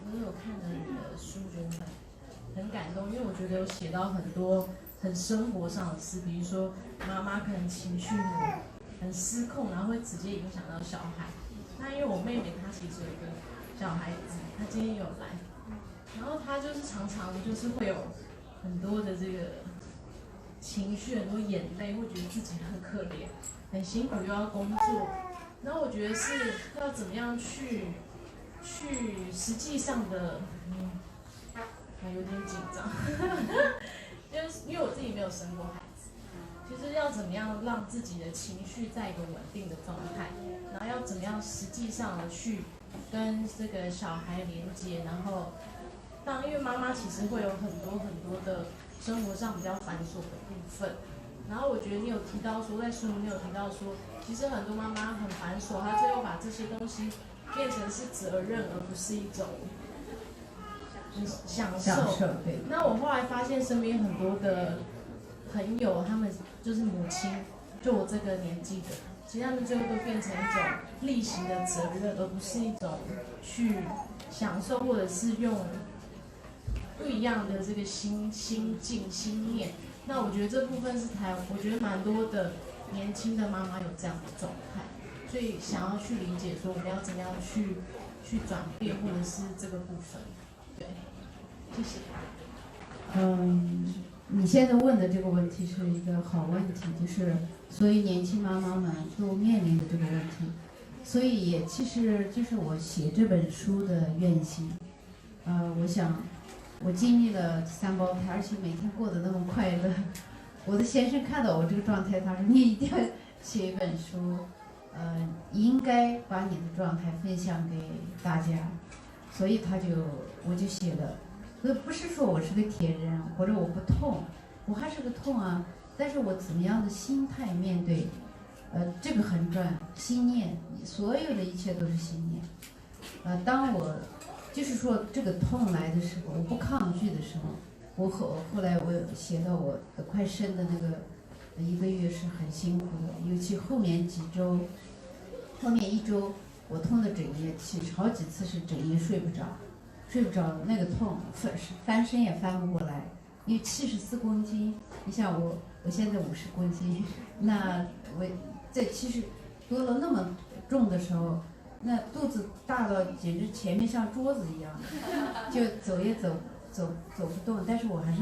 我有看了你的书，觉得很感动，因为我觉得有写到很多很生活上的事，比如说妈妈可能情绪很失控，然后会直接影响到小孩。那因为我妹妹她其实有一个小孩子，她今天有来，然后她就是常常就是会有很多的这个情绪，很多眼泪，会觉得自己很可怜，很辛苦又要工作。然后我觉得是要怎么样去实际上的，有点紧张，就是因为我自己没有生过孩子，就是要怎么样让自己的情绪在一个稳定的状态，然后要怎么样实际上的去跟这个小孩连接，然后因为妈妈其实会有很多很多的生活上比较繁琐的部分，然后我觉得你有提到说，在书里面有提到说，其实很多妈妈很繁琐，她最后把这些东西变成是责任，而不是一种享受。对。那我后来发现身边很多的朋友，他们就是母亲，就我这个年纪的，其实他们最后都变成一种例行的责任，而不是一种去享受，或者是用不一样的这个心境、心念。那我觉得这部分是我觉得蛮多的年轻的妈妈有这样的状态，所以想要去理解说我们要怎么样去转变，或者是这个部分。对，谢谢。你现在问的这个问题是一个好问题，就是所有年轻妈妈们都面临的这个问题，所以也其实就是我写这本书的愿心。我想我经历了3胞胎，而且每天过得那么快乐。我的先生看到我这个状态，他说你一定要写一本书，应该把你的状态分享给大家，所以我就写了。不是说我是个铁人，或者我不痛，我还是个痛啊，但是我怎么样的心态面对，这个很重要，心念，所有的一切都是心念。当我就是说这个痛来的时候，我不抗拒的时候，后来我写到我的快生的那个1个月是很辛苦的，尤其后面几周，后面1周我痛的整夜，其实好几次是整夜睡不着，那个痛翻身也翻不过来，因为74公斤，你想我现在50公斤，那我在70多了那么重的时候，那肚子大到简直前面像桌子一样，就走也走不动，但是我还是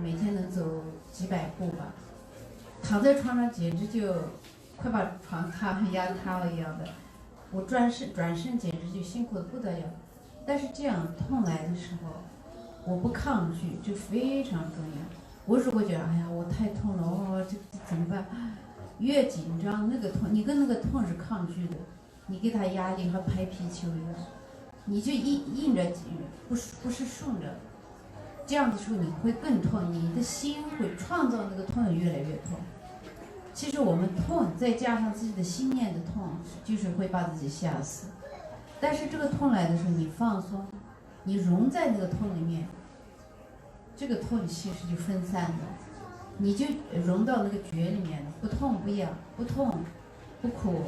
每天能走几百步吧，躺在床上简直就快把床压塌了一样的，我转身简直就辛苦的不得了。但是这样痛来的时候，我不抗拒，就非常重要。我如果觉得哎呀我太痛了，这怎么办？越紧张那个痛，你跟那个痛是抗拒的，你给他压力和拍皮球一样，你就硬着不是顺着，这样的时候你会更痛，你的心会创造那个痛越来越痛。其实我们痛再加上自己的心念的痛，就是会把自己吓死。但是这个痛来的时候，你放松，你融在那个痛里面，这个痛其实就分散了，你就融到那个觉里面了，不痛不痒，不痛不苦，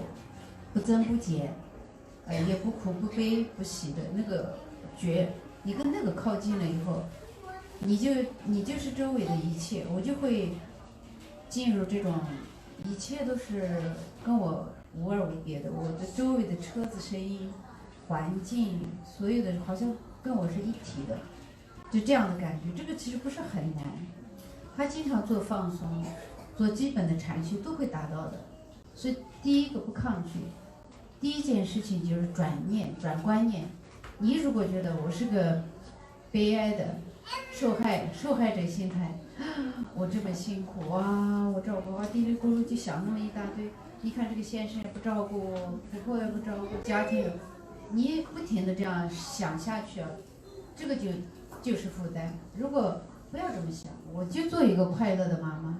不增不减，也不苦不悲不喜的那个觉，你跟那个靠近了以后，你就是周围的一切，我就会进入这种一切都是跟我无二无别的，我的周围的车子声音。环境所有的好像跟我是一体的，就这样的感觉。这个其实不是很难，他经常做放松，做基本的禅修都会达到的。所以第一个不抗拒，第一件事情就是转观念。你如果觉得我是个悲哀的受害者心态，我这么辛苦啊，我照顾嘀里咕噜就想那么一大堆，你看这个先生也不照顾我，婆婆也不照顾家庭。你不停的这样想下去啊，这个就是负担。如果不要这么想，我就做一个快乐的妈妈，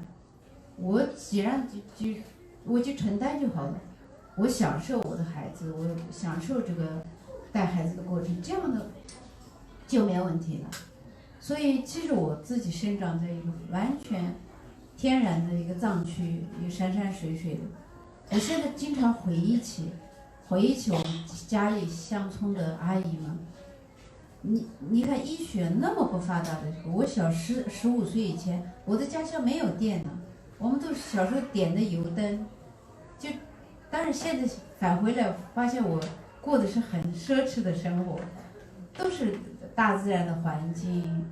我既然我就承担就好了，我享受我的孩子，我享受这个带孩子的过程，这样的就没有问题了。所以其实我自己生长在一个完全天然的一个藏区，有山水的。我现在经常回忆起我们家里乡村的阿姨们，你看医学那么不发达的时候，我15岁以前，我的家乡没有电呢，我们都是小时候点的油灯，就，但是现在返回来发现我过的是很奢侈的生活，都是大自然的环境，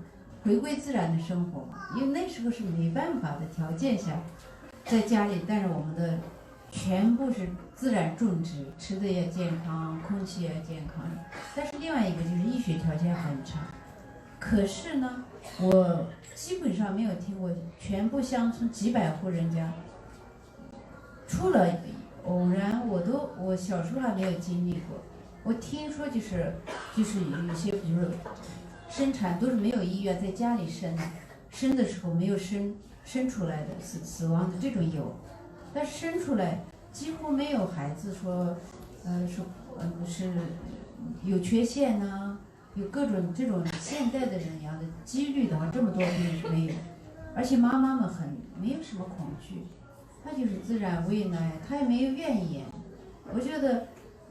回归自然的生活嘛。因为那时候是没办法的条件下，在家里，但是我们的全部是自然种植，吃的也健康，空气也健康。但是另外一个就是医学条件很差。可是呢，我基本上没有听过全部乡村几百户人家，除了偶然，我小时候还没有经历过。我听说就是有些，比如说生产都是没有医院，在家里生的，生的时候没有生出来的死亡的这种有，但是生出来几乎没有孩子说，是有缺陷呢，有各种这种现代的人养的几率的话，这么多病是没有，而且妈妈们没有什么恐惧，她就是自然喂奶，她也没有怨言。我觉得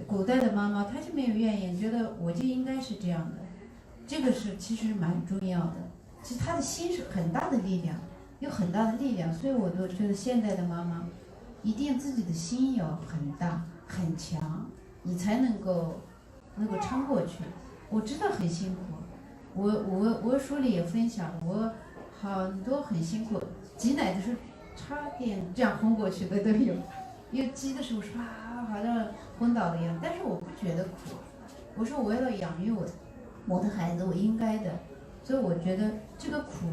古代的妈妈她就没有怨言，觉得我就应该是这样的，这个是其实蛮重要的。其实她的心是很大的力量，有很大的力量，所以我都觉得现代的妈妈一定自己的心要很大很强，你才能够撑过去。我知道很辛苦，我书里也分享了，我很多很辛苦，挤奶的时候差点这样昏过去的都有，因为挤的时候好像昏倒的一样，但是我不觉得苦，我说我要养育我的孩子，我应该的，所以我觉得这个苦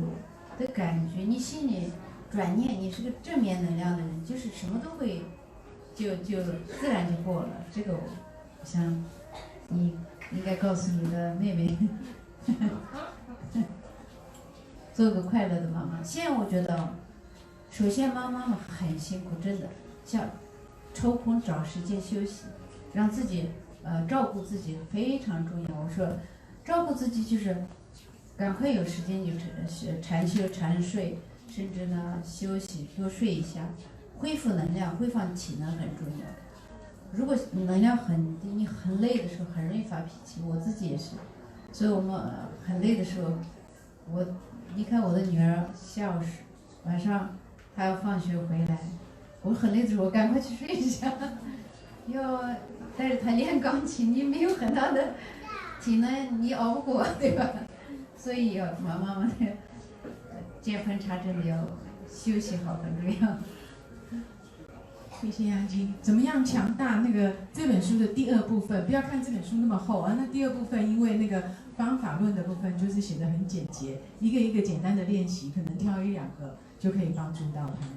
的感觉，你心里转念，你是个正面能量的人，就是什么都会就自然就过了。这个我想你应该告诉你的妹妹，做个快乐的妈妈。现在我觉得，首先妈妈们很辛苦，真的，像抽空找时间休息，让自己照顾自己非常重要。我说，照顾自己就是赶快有时间就禅修禅睡，甚至呢休息多睡一下，恢复能量，恢复体能很重要。如果能量很低，你很累的时候很容易发脾气，我自己也是。所以我们很累的时候，你看我的女儿下午晚上她要放学回来，我很累的时候我赶快去睡一下，要带着她练钢琴，你没有很大的体能你熬不过，对吧？所以妈妈们见分茶真的要休息好，很重要。谢谢杨晶。怎么样强大？这本书的第二部分，不要看这本书那么厚啊。那第二部分，因为那个方法论的部分就是写得很简洁，一个一个简单的练习，可能挑1-2个就可以帮助到他们。